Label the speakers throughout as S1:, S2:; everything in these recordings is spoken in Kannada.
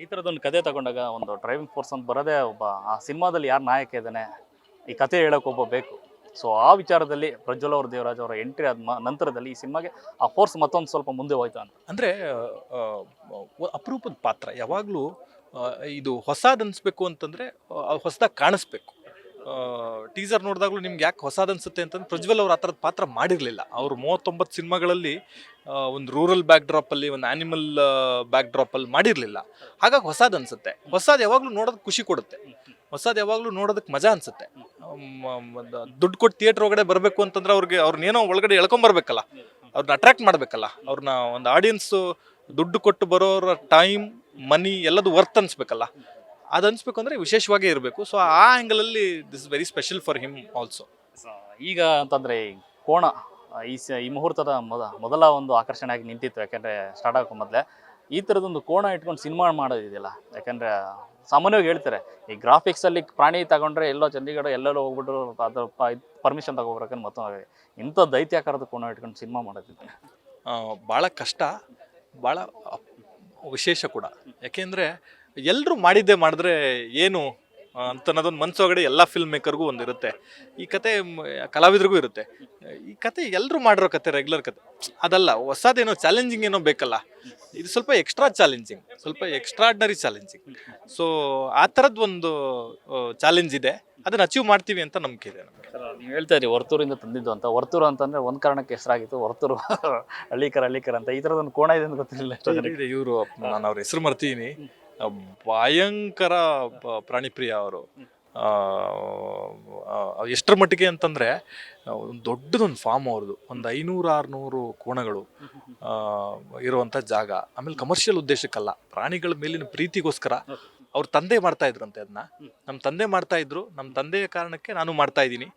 S1: ಈ ಥರದೊಂದು ಕತೆ ತಗೊಂಡಾಗ ಒಂದು ಡ್ರೈವಿಂಗ್ ಫೋರ್ಸ್ ಅಂತ ಬರೋದೇ ಒಬ್ಬ ಆ ಸಿನಿಮಾದಲ್ಲಿ ಯಾರು ನಾಯಕ ಇದ್ದಾನೆ ಈ ಕತೆ ಹೇಳೋಕೆ ಒಬ್ಬ ಬೇಕು. ಸೊ ಆ ವಿಚಾರದಲ್ಲಿ ಪ್ರಜ್ವಲ್ ಅವ್ರ ದೇವರಾಜ್ ಅವರ ಎಂಟ್ರಿ ಆದ ನಂತರದಲ್ಲಿ ಈ ಸಿನಿಮಾಗೆ ಆ ಫೋರ್ಸ್ ಮತ್ತೊಂದು ಸ್ವಲ್ಪ ಮುಂದೆ ಹೋಯ್ತು ಅಂತ.
S2: ಅಂದರೆ ಅಪರೂಪದ ಪಾತ್ರ ಯಾವಾಗಲೂ ಇದು ಹೊಸದು ಅನಿಸ್ಬೇಕು ಅಂತಂದರೆ ಹೊಸದಾಗಿ ಕಾಣಿಸ್ಬೇಕು. ಟೀಸರ್ ನೋಡಿದಾಗಲೂ ನಿಮ್ಗೆ ಯಾಕೆ ಹೊಸದು ಅನಿಸುತ್ತೆ ಅಂತಂದ್ರೆ ಪ್ರಜ್ವಲ್ ಅವ್ರು ಆ ಥರದ ಪಾತ್ರ ಮಾಡಿರಲಿಲ್ಲ. ಅವರು 39 ಸಿನಿಮಾಗಳಲ್ಲಿ ಒಂದು ರೂರಲ್ ಬ್ಯಾಕ್ ಡ್ರಾಪಲ್ಲಿ ಒಂದು ಆ್ಯನಿಮಲ್ ಬ್ಯಾಕ್ ಡ್ರಾಪಲ್ಲಿ ಮಾಡಿರಲಿಲ್ಲ. ಹಾಗಾಗಿ ಹೊಸದು ಅನಿಸುತ್ತೆ. ಹೊಸದು ಯಾವಾಗಲೂ ನೋಡೋದಕ್ಕೆ ಖುಷಿ ಕೊಡುತ್ತೆ. ಹೊಸದು ಯಾವಾಗಲೂ ನೋಡೋದಕ್ಕೆ ಮಜಾ ಅನಿಸುತ್ತೆ. ದುಡ್ಡು ಕೊಟ್ಟು ಥಿಯೇಟ್ರ್ ಒಳಗಡೆ ಬರಬೇಕು ಅಂತಂದ್ರೆ ಅವ್ರನ್ನೇನೋ ಒಳಗಡೆ ಎಳ್ಕೊಂಬರ್ಬೇಕಲ್ಲ, ಅವ್ರನ್ನ ಅಟ್ರಾಕ್ಟ್ ಮಾಡಬೇಕಲ್ಲ. ಅವ್ರನ್ನ ಒಂದು ಆಡಿಯನ್ಸು ದುಡ್ಡು ಕೊಟ್ಟು ಬರೋರ ಟೈಮ್ ಮನಿ ಎಲ್ಲದು ವರ್ತ್ ಅನ್ಸ್ಬೇಕಲ್ಲ. ಅದು ಅನ್ಸ್ಬೇಕು ಅಂದರೆ ವಿಶೇಷವಾಗೇ ಇರಬೇಕು. ಸೊ ಆ ಆ್ಯಂಗಲಲ್ಲಿ this is very special for him also.
S1: ಈಗ ಅಂತಂದರೆ ಕೋಣ ಈ ಮುಹೂರ್ತದ ಮೊದಲ ಒಂದು ಆಕರ್ಷಣೆಯಾಗಿ ನಿಂತಿತ್ತು. ಯಾಕೆಂದರೆ ಸ್ಟಾರ್ಟ್ ಆಗೋ ಮೊದಲೇ ಈ ಥರದೊಂದು ಕೋಣ ಇಟ್ಕೊಂಡು ಸಿನಿಮಾ ಮಾಡೋದಿದೆಯಲ್ಲ. ಯಾಕೆಂದರೆ ಸಾಮಾನ್ಯವಾಗಿ ಹೇಳ್ತಾರೆ ಈ ಗ್ರಾಫಿಕ್ಸಲ್ಲಿ ಪ್ರಾಣಿ ತಗೊಂಡ್ರೆ ಎಲ್ಲೋ ಚಂಡೀಗಢ ಎಲ್ಲೆಲ್ಲೋ ಹೋಗ್ಬಿಟ್ಟು ಅದ್ರ ಪರ್ಮಿಷನ್ ತಗೋಬರಕ್ಕೆ ಮತ್ತೊಂದು ಇಂಥ ದೈತ್ಯಾಕಾರದ ಕೋಣ ಇಟ್ಕೊಂಡು ಸಿನಿಮಾ ಮಾಡೋದಿದೆ
S2: ಭಾಳ ಕಷ್ಟ, ಭಾಳ ವಿಶೇಷ ಕೂಡ. ಯಾಕೆಂದರೆ ಎಲ್ಲರೂ ಮಾಡಿದ್ರೆ ಏನು ಅಂತ ಅನ್ನೋದೊಂದು ಮನಸ್ಸೊಳಗಡೆ ಎಲ್ಲ ಫಿಲ್ಮ್ ಮೇಕರ್ಗೂ ಒಂದಿರುತ್ತೆ. ಈ ಕತೆ ಕಲಾವಿದ್ರಿಗೂ ಇರುತ್ತೆ. ಈ ಕತೆ ಎಲ್ಲರೂ ಮಾಡಿರೋ ಕತೆ ರೆಗ್ಯುಲರ್ ಕತೆ ಅದಲ್ಲ, ಹೊಸದೇನೋ ಚಾಲೆಂಜಿಂಗ್ ಏನೋ ಬೇಕಲ್ಲ. ಇದು ಸ್ವಲ್ಪ ಎಕ್ಸ್ಟ್ರಾ ಚಾಲೆಂಜಿಂಗ್, ಸ್ವಲ್ಪ ಎಕ್ಸ್ಟ್ರಾರ್ಡಿನರಿ ಚಾಲೆಂಜಿಂಗ್. ಸೊ ಆ ಥರದ್ದು ಒಂದು ಚಾಲೆಂಜ್ ಇದೆ, ಅದನ್ನು ಅಚೀವ್ ಮಾಡ್ತೀವಿ ಅಂತ ನಂಬಿಕೆ ಇದೆ ನಮಗೆ.
S1: ನೀವು ಹೇಳ್ತಾ ಇದ್ದೀವಿ ವರ್ತೂರಿಂದ ತಂದಿದ್ದು ಅಂತ. ವರ್ತೂರು ಅಂತಂದರೆ ಒಂದು ಕಾರಣಕ್ಕೆ ಹೆಸರಾಗಿತ್ತು, ವರ್ತೂರು ಹಳ್ಳಿಕರ ಅಂತ. ಈ ಥರದೊಂದು ಕೋಣ ಇದೆ ಅಂತ ಗೊತ್ತಿರಲಿಲ್ಲ.
S2: ಇವರು ನಾನು ಅವ್ರ ಹೆಸರು ಮರ್ತೀನಿ, ಭಯಂಕರ ಪ್ರಾಣಿಪ್ರಿಯ ಅವರು. ಎಷ್ಟರ ಮಟ್ಟಿಗೆ ಅಂತಂದರೆ ಒಂದು ದೊಡ್ಡದೊಂದು ಫಾರ್ಮ್ ಅವ್ರದ್ದು, ಒಂದು 500-600 ಕೋಣಗಳು ಇರುವಂಥ ಜಾಗ. ಆಮೇಲೆ ಕಮರ್ಷಿಯಲ್ ಉದ್ದೇಶಕ್ಕಲ್ಲ, ಪ್ರಾಣಿಗಳ ಮೇಲಿನ ಪ್ರೀತಿಗೋಸ್ಕರ ಅವ್ರ ತಂದೆ ಮಾಡ್ತಾ ಇದ್ರಂತೆ ಅದನ್ನ. ನಮ್ಮ ತಂದೆ ಮಾಡ್ತಾ ಇದ್ರು, ನಮ್ಮ ತಂದೆಯ ಕಾರಣಕ್ಕೆ ನಾನು ಮಾಡ್ತಾ ಇದ್ದೀನಿ.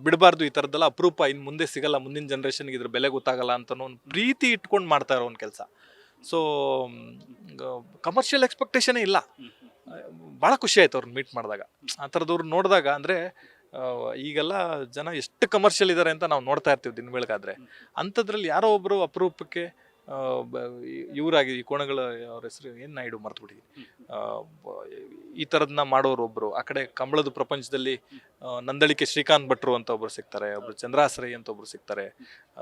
S2: ಬಿಡಬಾರ್ದು ಈ ಥರದ್ದೆಲ್ಲ, ಅಪರೂಪ, ಇನ್ನು ಮುಂದೆ ಸಿಗಲ್ಲ, ಮುಂದಿನ ಜನ್ರೇಷನ್ಗೆ ಇದ್ರ ಬೆಲೆ ಗೊತ್ತಾಗಲ್ಲ ಅಂತ ಒಂದು ಪ್ರೀತಿ ಇಟ್ಕೊಂಡು ಮಾಡ್ತಾ ಇರೋ ಒಂದು ಕೆಲಸ. ಸೊ ಕಮರ್ಷಿಯಲ್ ಎಕ್ಸ್ಪೆಕ್ಟೇಷನೇ ಇಲ್ಲ. ಭಾಳ ಖುಷಿ ಆಯ್ತು ಅವ್ರನ್ನ ಮೀಟ್ ಮಾಡಿದಾಗ, ಆ ಥರದವ್ರು ನೋಡಿದಾಗ. ಅಂದರೆ ಈಗೆಲ್ಲ ಜನ ಎಷ್ಟು ಕಮರ್ಷಿಯಲ್ ಇದ್ದಾರೆ ಅಂತ ನಾವು ನೋಡ್ತಾ ಇರ್ತೀವಿ ದಿನ ಬೆಳಗಾದ್ರೆ. ಅಂಥದ್ರಲ್ಲಿ ಯಾರೋ ಒಬ್ಬರು ಅಪರೂಪಕ್ಕೆ ಇವರಾಗಿ ಈ ಕೋಣಗಳ ಅವ್ರ ಹೆಸರು ಏನು ನಾಯ್ಡು ಮರ್ತುಬಿಟ್ಟಿದ್ದೀನಿ, ಈ ಥರದನ್ನ ಮಾಡೋರು ಒಬ್ಬರು. ಆ ಕಡೆ ಕಂಬಳದ ಪ್ರಪಂಚದಲ್ಲಿ ನಂದಳಿಕೆ ಶ್ರೀಕಾಂತ್ ಭಟ್ರು ಅಂತ ಒಬ್ಬರು ಸಿಗ್ತಾರೆ, ಒಬ್ಬರು ಚಂದ್ರಾಸರೈ ಅಂತ ಒಬ್ಬರು ಸಿಗ್ತಾರೆ,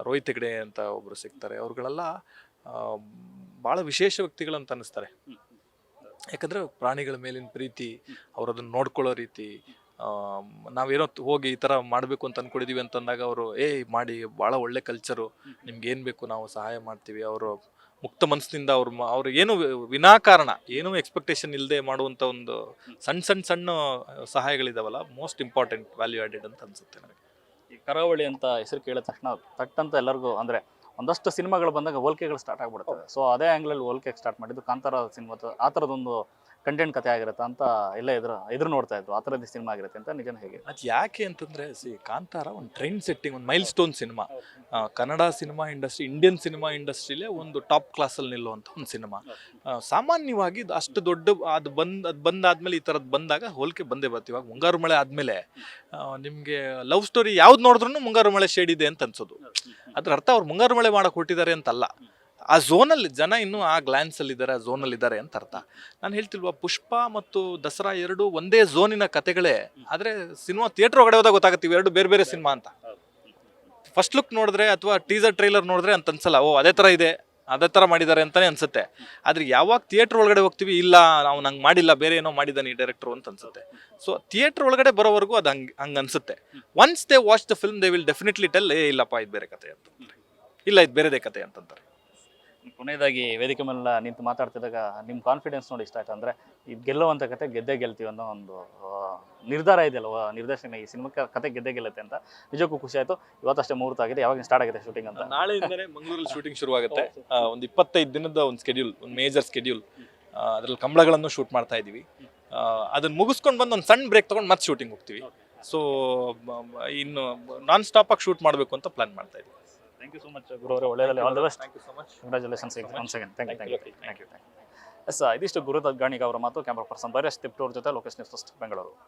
S2: ರೋಹಿತ್ ಹೆಗ್ಡೆ ಅಂತ ಒಬ್ಬರು ಸಿಗ್ತಾರೆ. ಅವ್ರುಗಳೆಲ್ಲ ಭಾಳ ವಿಶೇಷ ವ್ಯಕ್ತಿಗಳಂತ ಅನ್ನಿಸ್ತಾರೆ. ಯಾಕಂದರೆ ಪ್ರಾಣಿಗಳ ಮೇಲಿನ ಪ್ರೀತಿ, ಅವರದನ್ನು ನೋಡ್ಕೊಳ್ಳೋ ರೀತಿ. ನಾವೇನೋ ಹೋಗಿ ಈ ಥರ ಮಾಡಬೇಕು ಅಂತ ಅಂದ್ಕೊಂಡಿದ್ದೀವಿ ಅಂತಂದಾಗ ಅವರು ಮಾಡಿ, ಭಾಳ ಒಳ್ಳೆ ಕಲ್ಚರು, ನಿಮ್ಗೆ ಏನು ಬೇಕು ನಾವು ಸಹಾಯ ಮಾಡ್ತೀವಿ. ಅವರು ಮುಕ್ತ ಮನಸ್ಸಿನಿಂದ ಅವ್ರು ಏನು ವಿನಾಕಾರಣ ಏನೂ ಎಕ್ಸ್ಪೆಕ್ಟೇಷನ್ ಇಲ್ಲದೆ ಮಾಡುವಂಥ ಒಂದು ಸಣ್ಣ ಸಹಾಯಗಳಿದಾವಲ್ಲ, ಮೋಸ್ಟ್ ಇಂಪಾರ್ಟೆಂಟ್, ವ್ಯಾಲ್ಯೂ ಆ್ಯಡೆಡ್ ಅಂತ ಅನಿಸುತ್ತೆ ನನಗೆ.
S1: ಈ ಕರಾವಳಿ ಅಂತ ಹೆಸರು ಕೇಳಿದ ತಕ್ಷಣ ತಟ್ಟಂತ ಎಲ್ಲರಿಗೂ ಅಂದರೆ ಒಂದಷ್ಟು ಸಿನಿಮಾಗಳು ಬಂದಾಗ ಹೋಲಿಕೆಗಳು ಸ್ಟಾರ್ಟ್ ಆಗ್ಬಿಡ್ತದೆ. ಸೊ ಅದೇ ಆ್ಯಂಗ್ಲಲ್ಲಿ ಹೋಲಿಕೆ ಸ್ಟಾರ್ಟ್ ಮಾಡಿದ್ದು ಕಾಂತಾರ ಸಿನಿಮಾ. ಆ ಥರದೊಂದು ಕಂಟೆಂಟ್ ಕತೆ ಆಗಿರುತ್ತೆ ಅಂತ ಎಲ್ಲ ಎದುರು ನೋಡ್ತಾ ಇದ್ರು. ಆ ಥರದ್ದು ಸಿನಿಮಾ ಆಗಿರುತ್ತೆ ಅಂತ ನಿಜನ ಹೇಗೆ?
S2: ಅದು ಯಾಕೆ ಅಂತಂದರೆ, ಕಾಂತಾರ ಒಂದು ಟ್ರೆಂಡ್ ಸೆಟ್ಟಿಂಗ್, ಒಂದು milestone cinema. Kannada cinema industry, Indian cinema ಇಂಡಸ್ಟ್ರಿಲೇ ಒಂದು ಟಾಪ್ ಕ್ಲಾಸಲ್ಲಿ ನಿಲ್ಲುವಂಥ ಒಂದು ಸಿನಿಮಾ. ಸಾಮಾನ್ಯವಾಗಿ ಅಷ್ಟು ದೊಡ್ಡ ಅದು ಬಂದಾದ್ಮೇಲೆ ಈ ಥರದ್ದು ಬಂದಾಗ ಹೋಲಿಕೆ ಬಂದೇ ಬರ್ತೀವಿ. ಇವಾಗ ಮುಂಗಾರು ಮಳೆ ಆದಮೇಲೆ ನಿಮಗೆ ಲವ್ ಸ್ಟೋರಿ ಯಾವ್ದು ನೋಡಿದ್ರೂ ಮುಂಗಾರು ಮಳೆ ಶೇಡ್ ಇದೆ ಅಂತ ಅನ್ಸೋದು. ಅದ್ರ ಅರ್ಥ ಅವ್ರು ಮುಂಗಾರು ಮಳೆ ಮಾಡಕ್ಕೆ ಹೊಟ್ಟಿದ್ದಾರೆ ಅಂತಲ್ಲ, ಆ ಝೋನಲ್ಲಿ ಜನ ಇನ್ನೂ ಆ ಗ್ಲ್ಯಾನ್ಸಲ್ಲಿದ್ದಾರೆ, ಆ ಝೋನಲ್ಲಿದ್ದಾರೆ ಅಂತ ಅರ್ಥ. ನಾನು ಹೇಳ್ತಿಲ್ವಾ, ಪುಷ್ಪ ಮತ್ತು ದಸರಾ ಎರಡು ಒಂದೇ ಝೋನಿನ ಕತೆಗಳೇ, ಆದರೆ ಸಿನಿಮಾ ಥಿಯೇಟ್ರ್ ಒಳಗಡೆ ಹೋದಾಗ ಗೊತ್ತಾಗುತ್ತೆ ಎರಡು ಬೇರೆ ಬೇರೆ ಸಿನಿಮಾ ಅಂತ. ಫಸ್ಟ್ ಲುಕ್ ನೋಡಿದ್ರೆ ಅಥವಾ ಟೀಸರ್ ಟ್ರೈಲರ್ ನೋಡಿದ್ರೆ ಅಂತ ಅನ್ಸಲ್ಲ, ಅದೇ ಥರ ಇದೆ, ಅದೇ ಥರ ಮಾಡಿದ್ದಾರೆ ಅಂತಲೇ ಅನ್ಸುತ್ತೆ. ಆದರೆ ಯಾವಾಗ ಥಿಯೇಟ್ರ್ ಒಳಗಡೆ ಹೋಗ್ತೀವಿ, ಇಲ್ಲ ನಾವು ನಂಗೆ ಮಾಡಿಲ್ಲ, ಬೇರೆ ಏನೋ ಮಾಡಿದ್ದಾನೆ ಈ ಡೈರೆಕ್ಟ್ರು ಅಂತ ಅನ್ಸುತ್ತೆ. ಸೊ ಥಿಯೇಟ್ರ್ ಒಳಗಡೆ ಬರೋವರೆಗೂ ಅದು ಹಂಗೆ ಅನ್ಸುತ್ತೆ. Once they watch the film they will definitely tell, ಇಲ್ಲಪ್ಪ ಇದು ಬೇರೆ ಕತೆ ಅಂತ, ಇಲ್ಲ ಇದು ಬೇರೆದೇ ಕತೆ ಅಂತಂತಾರೆ.
S1: ಕೊನೆಯದಾಗಿ ವೇದಿಕೆ ಮೇಲೆ ನಿಂತು ಮಾತಾಡ್ತಿದ್ದಾಗ ನಿಮ್ಮ ಕಾನ್ಫಿಡೆನ್ಸ್ ನೋಡಿ ಇಷ್ಟ ಆಯ್ತು. ಅಂದರೆ ಇದು ಗೆಲ್ಲುವಂಥ ಕತೆ ಗೆದ್ದೇ ಗೆಲ್ತೀವಿ ಅನ್ನೋ ಒಂದು ನಿರ್ಧಾರ ಇದೆಯಲ್ಲ ನಿರ್ದೇಶನ, ಈ ಸಿನಿಮಾಕ್ಕೆ ಕತೆ ಗೆದ್ದೇ ಗೆಲ್ಲುತ್ತೆ ಅಂತ ನಿಜಕ್ಕೂ ಖುಷಿ ಆಯಿತು. ಇವತ್ತಷ್ಟೇ ಮುಹೂರ್ತ ಆಗಿದೆ. ಯಾವಾಗ ಸ್ಟಾರ್ಟ್ ಆಗಿದೆ ಶೂಟಿಂಗ್ ಅಂತ?
S2: ನಾಳೆಯಿಂದಲೇ ಮಂಗಳೂರಲ್ಲಿ ಶೂಟಿಂಗ್ ಶುರುವಾಗುತ್ತೆ. ಒಂದು 25 ದಿನದ ಒಂದು ಸ್ಕೆಡ್ಯೂಲ್, ಒಂದು ಮೇಜರ್ ಸ್ಕೆಡ್ಯೂಲ್. ಅದರಲ್ಲಿ ಕಂಬಳಗಳನ್ನು ಶೂಟ್ ಮಾಡ್ತಾ ಇದ್ದೀವಿ. ಅದನ್ನು ಮುಗಿಸ್ಕೊಂಡು ಬಂದು ಒಂದು ಸಣ್ಣ ಬ್ರೇಕ್ ತೊಗೊಂಡು ಮತ್ತೆ ಶೂಟಿಂಗ್ ಹೋಗ್ತೀವಿ. ಸೊ ಇನ್ನು ನಾನ್ ಸ್ಟಾಪಾಗಿ ಶೂಟ್ ಮಾಡಬೇಕು ಅಂತ ಪ್ಲಾನ್ ಮಾಡ್ತಾ ಇದ್ದೀವಿ.
S1: Thank you so much Guru ಅವರೇ. ಒಳ್ಳೆಯದಲ್ಲಿ all the best. Thank you so much. Congratulations once again. Thank you. Yes, ಇದಿಷ್ಟು ಗುರು ದಗ್ಗಾಣಿಗ ಅವರ ಮಾತು. ಕ್ಯಾಮ್ರಾ ಪರ್ಸನ್ ಬೈರಸ್ ತಿಪ್ಟೂರ್ ಜೊತೆ ಲೋಕೇಶ್ ನ್ಯೂಸ್ ಫಸ್ಟ್ ಬೆಂಗಳೂರು.